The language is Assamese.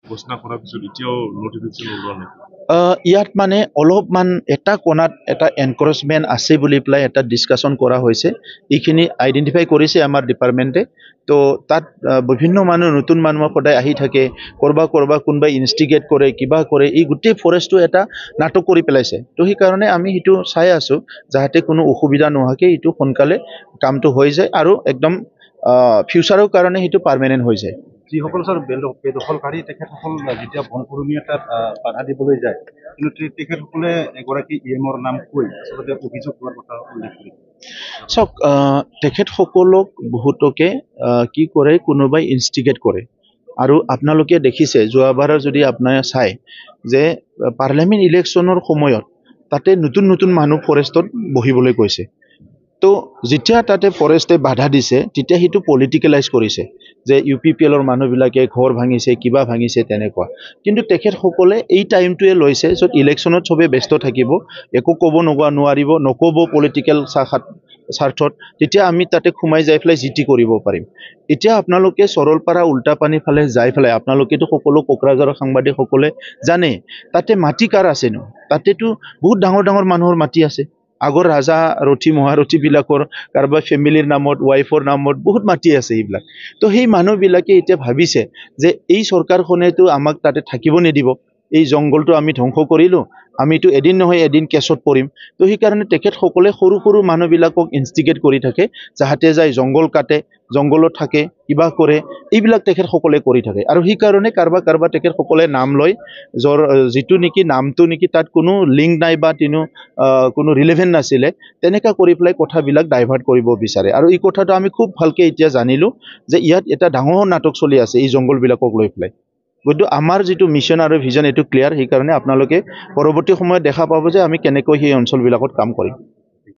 ঘোষণা কৰাৰ পিছত এতিয়াও নটিফিকেশ্যন ওলোৱা নাই। ইয়াত মানে অলপমান এটা কোণাত এটা এনকাৰেজমেণ্ট আছে বুলি পেলাই এটা ডিছকাশ্যন কৰা হৈছে। এইখিনি আইডেণ্টিফাই কৰিছে আমাৰ ডিপাৰ্টমেণ্টে। তো তাত বিভিন্ন মানুহ নতুন মানুহ সদায় আহি থাকে, কৰবা কোনোবাই ইনষ্টিগেট কৰে, কিবা কৰে, এই গোটেই ফৰেষ্টটো এটা নাটক কৰি পেলাইছে। তো সেইকাৰণে আমি সেইটো চাই আছোঁ যাতে কোনো অসুবিধা নোহোৱাকৈ এইটো সোনকালে কামটো হৈ যায় আৰু একদম ফিউচাৰৰ কাৰণে সেইটো পাৰ্মানেণ্ট হৈ যায়। যিসকল স্যাৰ বেদখলকাৰী তেখেতসকল যেতিয়া বনকৰ্মী এটাত বাধা দিবলৈ যায়, কিন্তু তেখেতসকলে এগৰাকী ইএমৰ নাম কৈ আচলতে অভিযোগ হোৱাৰ কথা উল্লেখ কৰিছে। চাওক, তেখেতসকলক বহুতকে কি কৰে, কোনোবাই ইনষ্টিগেট কৰে। আৰু আপোনালোকে দেখিছে যোৱাবাৰ যদি আপোনাৰ চাই যে পাৰ্লিয়ামেণ্ট ইলেকশ্যনৰ সময়ত তাতে নতুন নতুন মানুহ ফৰেষ্টত বহিবলৈ কৈছে। তো যেতিয়া তাতে ফৰেষ্টে বাধা দিছে তেতিয়া সেইটো পলিটিকেলাইজ কৰিছে যে UPPLৰ মানুহবিলাকে ঘৰ ভাঙিছে, কিবা ভাঙিছে, তেনেকুৱা। কিন্তু তেখেতসকলে এই টাইমটোৱে লৈছে য'ত ইলেকশ্যনত চবেই ব্যস্ত থাকিব, একো ক'ব নোৱাৰিব, নক'ব পলিটিকেল স্বাৰ্থত, তেতিয়া আমি তাতে সোমাই যাই পেলাই জিটি কৰিব পাৰিম। এতিয়া আপোনালোকে সৰলপাৰা উল্টাপানী ফালে যাই পেলাই আপোনালোকেতো সকলো কোকৰাঝাৰৰ সাংবাদিকসকলে জানে তাতে মাটি কাৰ আছেনো। তাতেতো বহুত ডাঙৰ ডাঙৰ মানুহৰ মাটি আছে। আগৰ ৰাজা ৰথী মহাৰথীবিলাকৰ কাৰোবাৰ ফেমিলিৰ নামত, ৱাইফৰ নামত বহুত মাটি আছে এইবিলাক। তো সেই মানুহবিলাকে এতিয়া ভাবিছে যে এই চৰকাৰখনেতো আমাক তাতে থাকিব নিদিব, এই জংঘলটো আমি ধ্বংস কৰিলোঁ, আমিতো এদিন নহয় এদিন কেছত পৰিম। তো সেইকাৰণে তেখেতসকলে সৰু সৰু মানুহবিলাকক ইনষ্টিগেট কৰি থাকে, যাহাতে যায় জংঘল কাটে, জংঘলত থাকে, কিবা কৰে, এইবিলাক তেখেতসকলে কৰি থাকে। আৰু সেইকাৰণে কাৰোবাৰ তেখেতসকলে নাম লয়, যিটো নেকি নামটো নেকি তাত কোনো লিংক নাই বা কোনো ৰিলেভেণ্ট নাছিলে, তেনেকুৱা কৰি পেলাই কথাবিলাক ডাইভাৰ্ট কৰিব বিচাৰে। আৰু এই কথাটো আমি খুব ভালকৈ এতিয়া জানিলোঁ যে ইয়াত এটা ডাঙৰ নাটক চলি আছে এই জংঘলবিলাকক লৈ পেলাই। গতিকে আমাৰ যিটো মিছন আৰু ভিজন এইটো ক্লিয়াৰ। সেইকাৰণে আপোনালোকে পৰৱৰ্তী সময়ত দেখা পাব যে আমি কেনেকৈ সেই অঞ্চলবিলাকত কাম কৰিম।